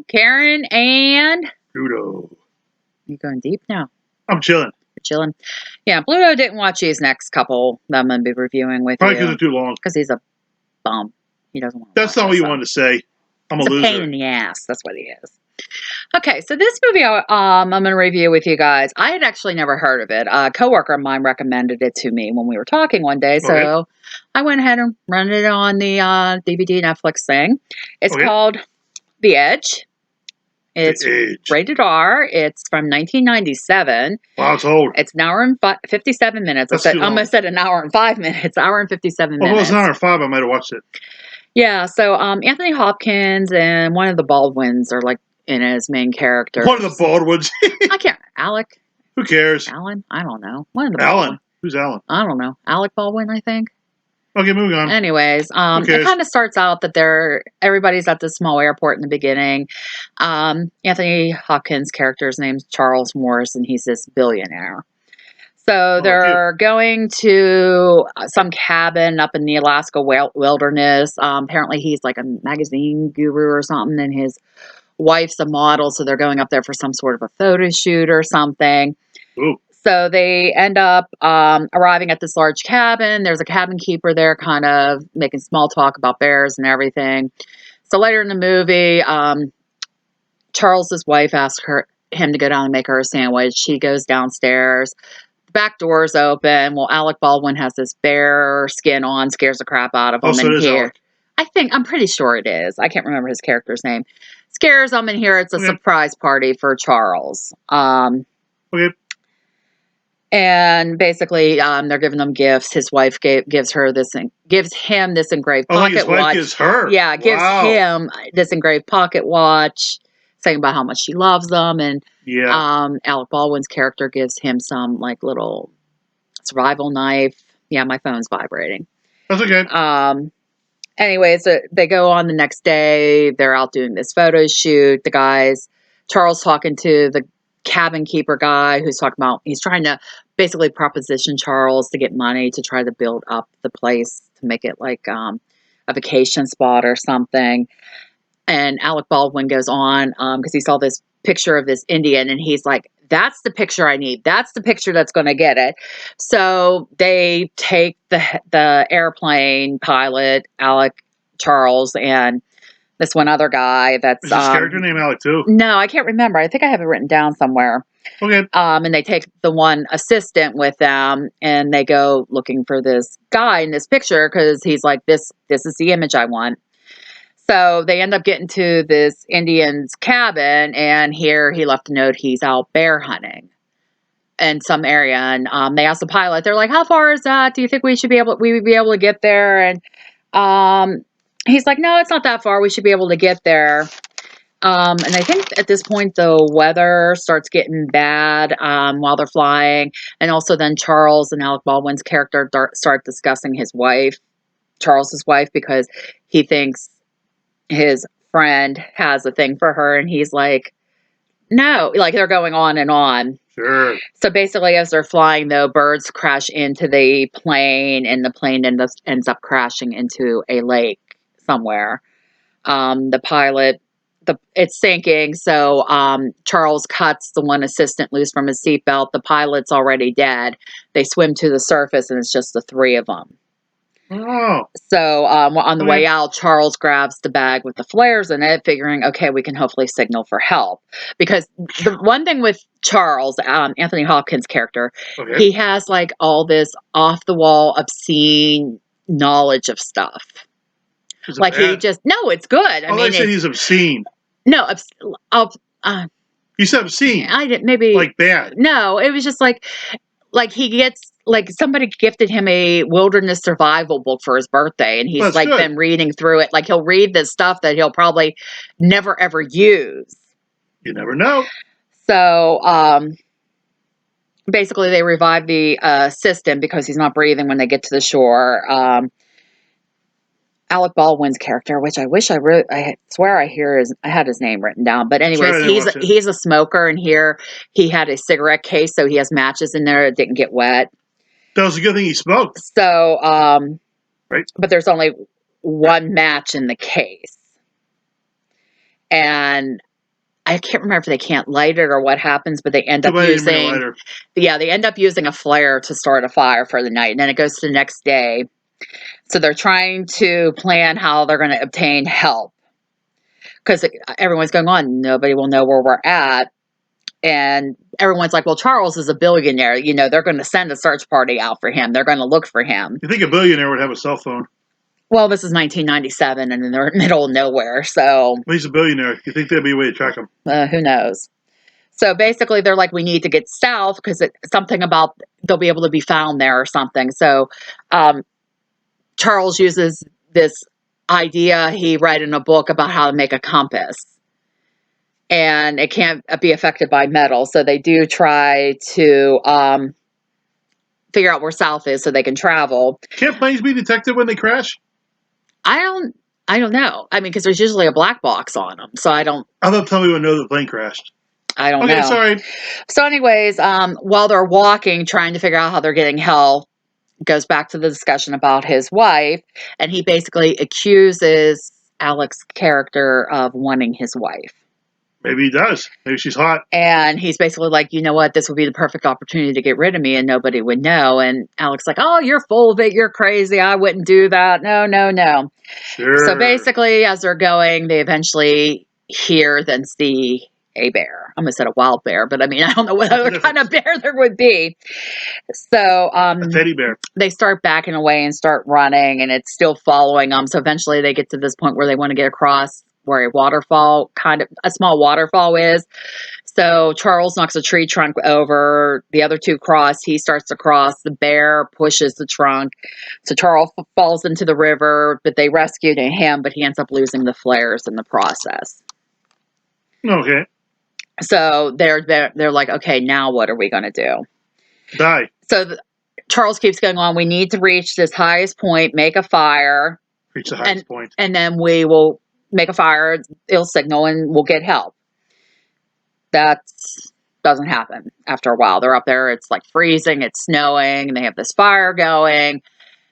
Kyle, Karen, and Pluto. you're going deep now. I'm chilling. You're chilling. Yeah, Pluto didn't watch these next couple that I'm going to be reviewing with Probably because you. it's too long. Because he's a bum. He doesn't want to That's watch not what this you stuff. wanted to say. I'm He's a a pain loser. in the ass. That's what he is. Okay, so this movie I'm going to review with you guys. I had actually never heard of it. A coworker of mine recommended it to me when we were talking one day. So Okay. I went ahead and rented it on the DVD Netflix thing. It's Okay. called The Edge. It's The Edge. rated R. It's from 1997. Wow, it's old. It's an hour and 57 minutes. That's I too long. almost said an hour and 5 minutes. Hour and 57 Well, if it minutes. was an hour and 5, I might have watched it. Yeah, so Anthony Hopkins and one of the Baldwins are like in as main characters. One of the Baldwins. I can't. Alec? Who cares? Alan? I don't know. One of the Alan. Baldwin. Who's Alan? I don't know. Alec Baldwin, I think. Okay, moving on. Anyways, it kind of starts out that everybody's at this small airport in the beginning. Anthony Hopkins' character's name's Charles Morris, and he's this billionaire. So they're going to some cabin up in the Alaska wilderness. Apparently, he's like a magazine guru or something, and his wife's a model. So they're going up there for some sort of a photo shoot or something. Ooh. So they end up arriving at this large cabin. There's a cabin keeper there kind of making small talk about bears and everything. So later in the movie, Charles's wife asks him to go down and make her a sandwich. She goes downstairs. The back door's open. Well, Alec Baldwin has this bear skin on, scares the crap out of him. So it is Alec. I'm pretty sure it is. I can't remember his character's name. Scares him, and here it's a surprise party for Charles. Okay. And basically, they're giving them gifts. His wife gives him this engraved pocket his wife watch. gives her. Yeah, gives him this engraved pocket watch, saying about how much she loves them. And Alec Baldwin's character gives him some like little survival knife. Yeah, my phone's vibrating. That's okay. Anyways, they go on the next day. They're out doing this photo shoot. The guys, Charles talking to the cabin keeper guy who's talking about he's trying to basically proposition Charles to get money to try to build up the place to make it like a vacation spot or something. And Alec Baldwin goes on because he saw this picture of this Indian and he's like, that's the picture I need. That's the picture that's going to get it. So they take the airplane pilot, Charles, and this one other guy that's... Is his character name Alec too? No, I can't remember. I think I have it written down somewhere. Okay. And they take the one assistant with them and they go looking for this guy in this picture because he's like, this is the image I want. So they end up getting to this Indian's cabin, and here he left a note he's out bear hunting in some area. And they asked the pilot, they're like, how far is that? Do you think we would be able to get there? And he's like, no, it's not that far. We should be able to get there. And I think at this point, the weather starts getting bad while they're flying. And also then Charles and Alec Baldwin's character start discussing his wife, Charles's wife, because he thinks his friend has a thing for her. And he's like, no, like they're going on and on. Sure. So basically, as they're flying, though, birds crash into the plane and the plane ends up crashing into a lake somewhere. The pilot... it's sinking, so Charles cuts the one assistant loose from his seatbelt. The pilot's already dead. They swim to the surface, and it's just the three of them. Oh. So on the way out, Charles grabs the bag with the flares in it, figuring, okay, we can hopefully signal for help. Because the one thing with Charles, Anthony Hopkins' character, he has like all this off-the-wall, obscene knowledge of stuff. Like he just... No, it's good. I mean, said he's obscene. No, you said obscene. I didn't. Maybe like bad. No, it was just like he gets like somebody gifted him a wilderness survival book for his birthday, and he's been reading through it. Like he'll read this stuff that he'll probably never ever use. You never know. So basically, they revive the assistant because he's not breathing when they get to the shore. Alec Baldwin's character, which I wish I swear I had his name written down. But anyways, he's a smoker, and here he had a cigarette case, so he has matches in there that didn't get wet. That was a good thing he smoked. So, right. But there's only one match in the case. And I can't remember if they can't light it or what happens, but they end Too up bad they didn't bring a using, lighter. they end up using a flare to start a fire for the night. And then it goes to the next day. So they're trying to plan how they're going to obtain help because everyone's going on. Nobody will know where we're at. And everyone's like, well, Charles is a billionaire. You know, they're going to send a search party out for him. They're going to look for him. You think a billionaire would have a cell phone? Well, this is 1997 and they're in the middle of nowhere. So He's a billionaire. You think there'd be a way to track him? who knows? So basically, they're like, we need to get south because it's something about they'll be able to be found there or something. So Charles uses this idea he read in a book about how to make a compass. And it can't be affected by metal. So they do try to figure out where south is so they can travel. Can't planes be detected when they crash? I don't know. I mean, because there's usually a black box on them. So I don't thought tell me would know the plane crashed. I don't know. Okay, sorry. So anyways, while they're walking, trying to figure out how they're getting help, goes back to the discussion about his wife, and he basically accuses Alex's character of wanting his wife. Maybe he does. Maybe she's hot. And he's basically like, you know what, this would be the perfect opportunity to get rid of me and nobody would know. And Alex's like, oh, you're full of it. You're crazy. I wouldn't do that. No. Sure. So basically, as they're going, they eventually hear then see a bear. I almost said a wild bear, but I mean, I don't know what other kind of bear there would be. So a teddy bear. They start backing away and start running, and it's still following them. So eventually they get to this point where they want to get across where a small waterfall is. So Charles knocks a tree trunk over. The other two cross. He starts to cross. The bear pushes the trunk. So Charles falls into the river, but they rescued him, but he ends up losing the flares in the process. Okay. So they're like, okay, now what are we going to do? Die. So Charles keeps going on. We need to reach this highest point, make a fire. Reach the highest point. And then we will make a fire, it'll signal, and we'll get help. That doesn't happen after a while. They're up there. It's like freezing. It's snowing. And they have this fire going.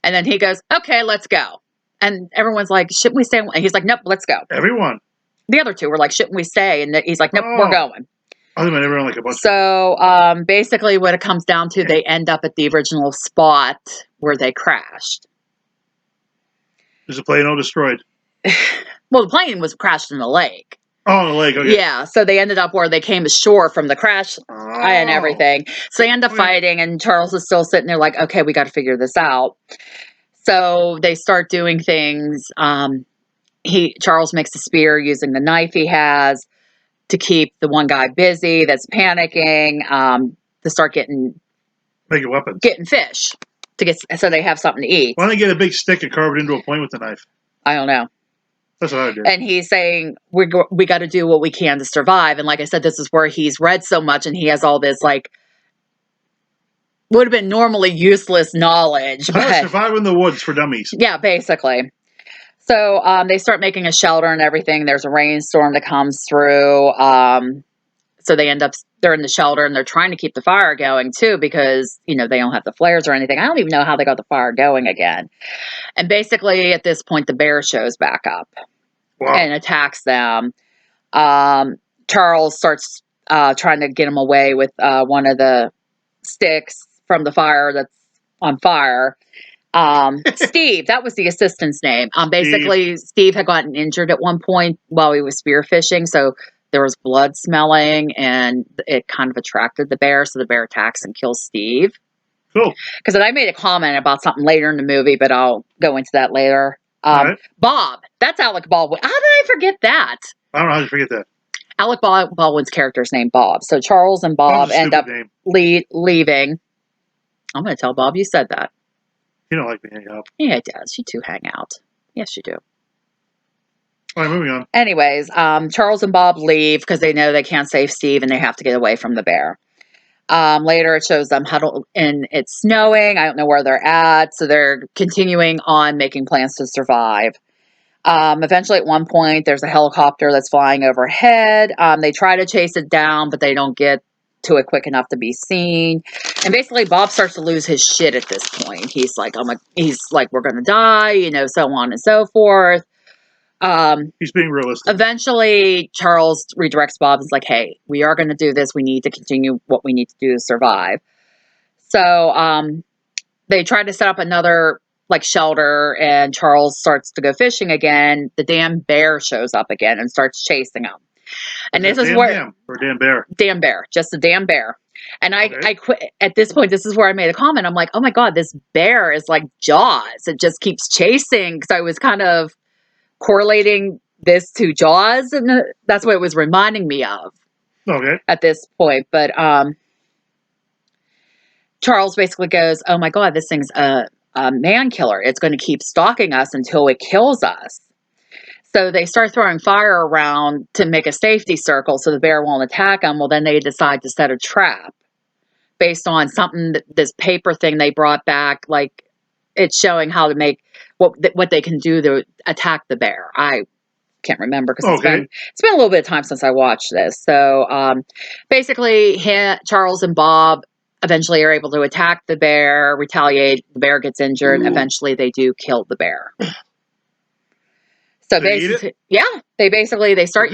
And then he goes, okay, let's go. And everyone's like, shouldn't we stay? And he's like, nope, let's go. Everyone. The other two were like, shouldn't we stay? And he's like, nope, we're going. I think everyone like a bunch. So basically what it comes down to, they end up at the original spot where they crashed. Is the plane all destroyed? Well, the plane was crashed in the lake. Oh, in the lake, okay. Yeah, so they ended up where they came ashore from the crash and everything. So they end up fighting, and Charles is still sitting there like, okay, we got to figure this out. So they start doing things. Charles makes a spear using the knife he has to keep the one guy busy that's panicking, to start making weapons. Getting fish so they have something to eat. Why don't they get a big stick and carve it into a point with the knife? I don't know. That's what I do. And he's saying, we got to do what we can to survive. And like I said, this is where he's read so much and he has all this, like, would have been normally useless knowledge. But survive in the woods for dummies. Yeah, basically. So they start making a shelter and everything. There's a rainstorm that comes through. So they're in the shelter and they're trying to keep the fire going too because, they don't have the flares or anything. I don't even know how they got the fire going again. And basically at this point, the bear shows back up. Wow. And attacks them. Charles starts trying to get him away with one of the sticks from the fire that's on fire. Steve, that was the assistant's name. Basically, Steve had gotten injured at one point while he was spearfishing, so there was blood smelling, and it kind of attracted the bear, so the bear attacks and kills Steve. Cool. Because I made a comment about something later in the movie, but I'll go into that later. Right. Bob, that's Alec Baldwin. How did I forget that? I don't know how to forget that. Alec Baldwin's character's name Bob. So Charles and Bob end up leaving. I'm going to tell Bob you said that. You don't like me hang out. Yeah, it does. You two hang out. Yes, you do. All right, moving on. Anyways, Charles and Bob leave because they know they can't save Steve and they have to get away from the bear. Later, it shows them huddled, and it's snowing. I don't know where they're at, so they're continuing on making plans to survive. Eventually, at one point, there's a helicopter that's flying overhead. They try to chase it down, but they don't get to it quick enough to be seen. And basically, Bob starts to lose his shit at this point. He's like, we're gonna die, so on and so forth. He's being realistic. Eventually, Charles redirects Bob and is like, hey, we are going to do this. We need to continue what we need to do to survive. So they try to set up another like shelter, and Charles starts to go fishing again. The damn bear shows up again and starts chasing him. And this is where Dam or damn bear. damn bear, just a damn bear. And Okay. I quit at this point. This is where I made a comment. I'm like, oh my God, this bear is like Jaws. It just keeps chasing. Because I was kind of correlating this to Jaws, and that's what it was reminding me of Okay. at this point. But Charles basically goes, oh my God, this thing's a man killer. It's going to keep stalking us until it kills us. So they start throwing fire around to make a safety circle so the bear won't attack them. Well, then they decide to set a trap based on something, this paper thing they brought back, like it's showing how to make what they can do to attack the bear. I can't remember because it's been a little bit of time since I watched this. So basically, Charles and Bob eventually are able to attack the bear, retaliate. The bear gets injured. Ooh. Eventually, they do kill the bear. So basically, yeah, they start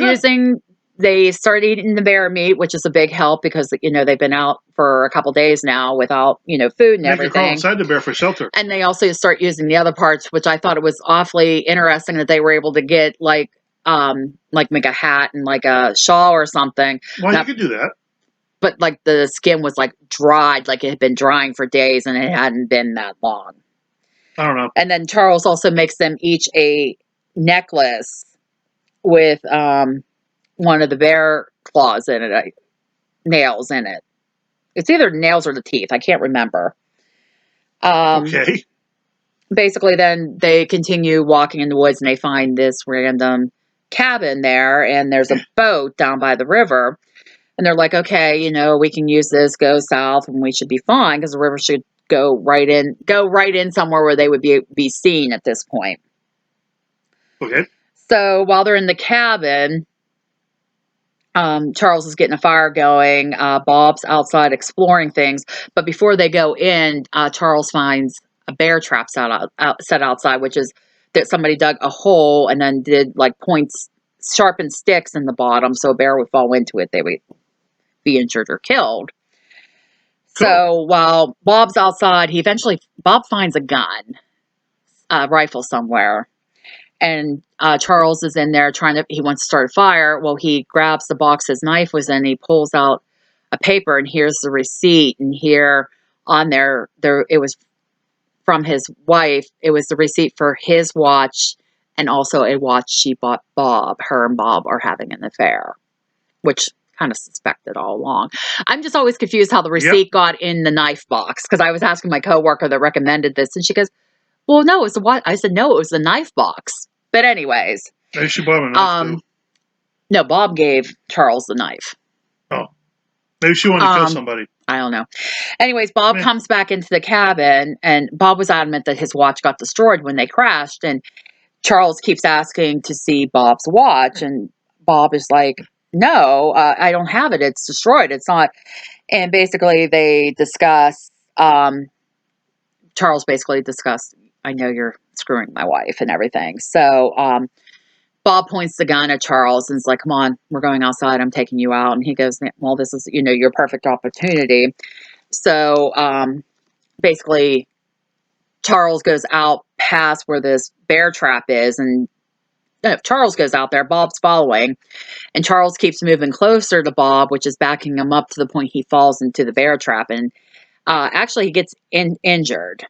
they start eating the bear meat, which is a big help because they've been out for a couple days now without food and everything. Crawl inside the bear for shelter. And they also start using the other parts, which I thought it was awfully interesting that they were able to get like make a hat and like a shawl or something. Well, you could do that. But like the skin was like dried, like it had been drying for days and it hadn't been that long. I don't know. And then Charles also makes them each a necklace with one of the bear claws in it, nails in it. It's either nails or the teeth. I can't remember. Okay. Basically, then they continue walking in the woods and they find this random cabin there, and there's a boat down by the river. And they're like, okay, we can use this, go south, and we should be fine because the river should go right in somewhere where they would be seen at this point. Okay. So while they're in the cabin, Charles is getting a fire going. Bob's outside exploring things. But before they go in, Charles finds a bear trap set outside, which is that somebody dug a hole and then did like sharpened sticks in the bottom so a bear would fall into it. They would be injured or killed. Cool. So while Bob's outside, Bob finds a gun, a rifle somewhere. And Charles is in there he wants to start a fire. Well, he grabs the box his knife was in. He pulls out a paper and here's the receipt. And here on there, it was from his wife. It was the receipt for his watch and also a watch she bought Bob. Her and Bob are having an affair, which kind of suspected all along. I'm just always confused how the receipt got in the knife box because I was asking my coworker that recommended this and she goes, well, no, it's the what? I said, no, it was the knife box. But anyways. Maybe she bought him a knife too. No, Bob gave Charles the knife. Oh. Maybe she wanted to kill somebody. I don't know. Anyways, Bob comes back into the cabin and Bob was adamant that his watch got destroyed when they crashed. And Charles keeps asking to see Bob's watch. And Bob is like, no, I don't have it. It's destroyed. It's not. And basically they discuss, Charles basically discussed, I know you're screwing my wife and everything. So Bob points the gun at Charles and is like, come on, we're going outside. I'm taking you out. And he goes, well, this is, your perfect opportunity. So basically Charles goes out past where this bear trap is. And if Charles goes out there, Bob's following. And Charles keeps moving closer to Bob, which is backing him up to the point he falls into the bear trap. And actually he gets injured.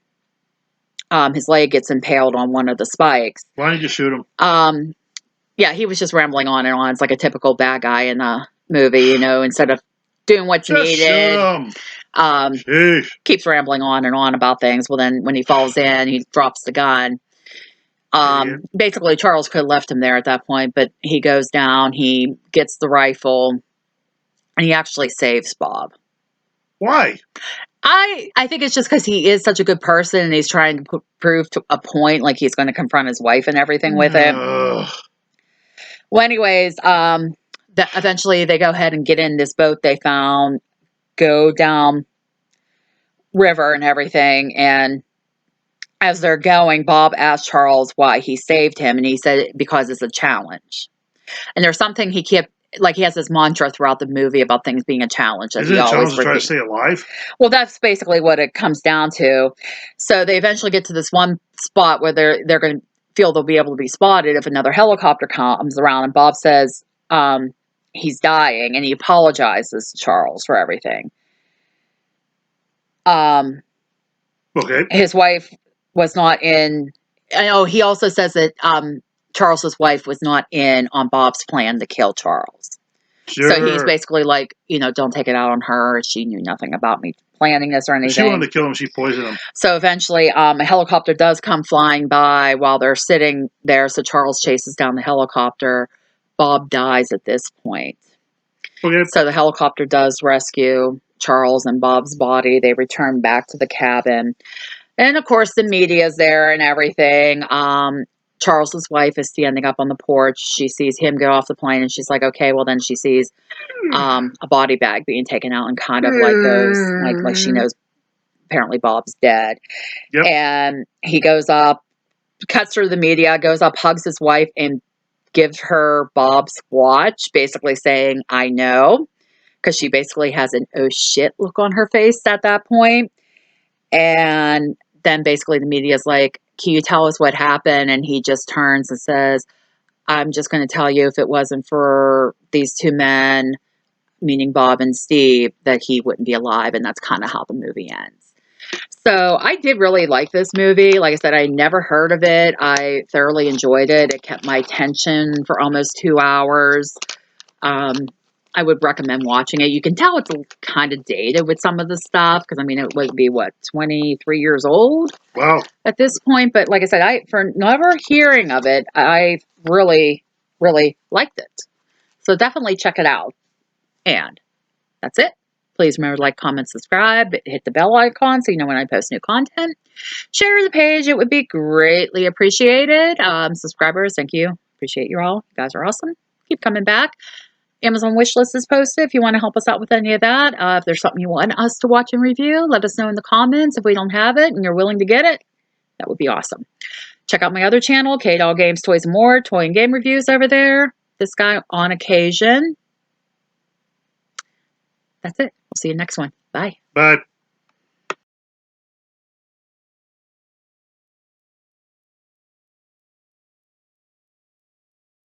His leg gets impaled on one of the spikes. Why didn't you shoot him? Yeah, he was just rambling on and on. It's like a typical bad guy in a movie, instead of doing what's needed. Keeps rambling on and on about things. Well, then when he falls in, he drops the gun. Basically, Charles could have left him there at that point, but he goes down, he gets the rifle, and he actually saves Bob. Why? I think it's just because he is such a good person and he's trying to prove to a point like he's going to confront his wife and everything with it. Well, anyways, eventually they go ahead and get in this boat they found, go down river and everything. And as they're going, Bob asked Charles why he saved him, and he said because it's a challenge. And there's something he kept, like he has this mantra throughout the movie about things being a challenge that Isn't he it a always challenge to try to repeats. stay alive? Well, that's basically what it comes down to. So they eventually get to this one spot where they're going to feel they'll be able to be spotted if another helicopter comes around, and Bob says he's dying, and he apologizes to Charles for everything. Okay. His wife was not in. I know he also says that Charles's wife was not in on Bob's plan to kill Charles. Sure. So he's basically like, don't take it out on her. She knew nothing about me planning this or anything. If she wanted to kill him, she poisoned him. So eventually, a helicopter does come flying by while they're sitting there. So Charles chases down the helicopter. Bob dies at this point. Okay. So the helicopter does rescue Charles and Bob's body. They return back to the cabin. And of course, the media's there and everything. Charles's wife is standing up on the porch. She sees him get off the plane, and she's like, okay, well, then she sees a body bag being taken out, and kind of like goes, like she knows apparently Bob's dead. Yep. And he goes up, cuts through the media, goes up, hugs his wife, and gives her Bob's watch, basically saying, I know, because she basically has an oh shit look on her face at that point. And then basically the media's like, can you tell us what happened? And he just turns and says, I'm just going to tell you, if it wasn't for these two men, meaning Bob and Steve, that he wouldn't be alive. And that's kind of how the movie ends. So I did really like this movie. Like I said, I never heard of it. I thoroughly enjoyed it. It kept my attention for almost 2 hours. I would recommend watching it. You can tell it's kind of dated with some of the stuff because, I mean, it would be, 23 years old? Wow. At this point. But like I said, for never hearing of it, I really, really liked it. So definitely check it out. And that's it. Please remember to like, comment, subscribe, hit the bell icon so you know when I post new content. Share the page. It would be greatly appreciated. Subscribers, thank you. Appreciate you all. You guys are awesome. Keep coming back. Amazon wishlist is posted if you want to help us out with any of that. If there's something you want us to watch and review, let us know in the comments. If we don't have it and you're willing to get it, that would be awesome. Check out my other channel, K-Doll Games, Toys, and More, toy and game reviews over there. This guy on occasion. That's it. We'll see you next one. Bye. Bye.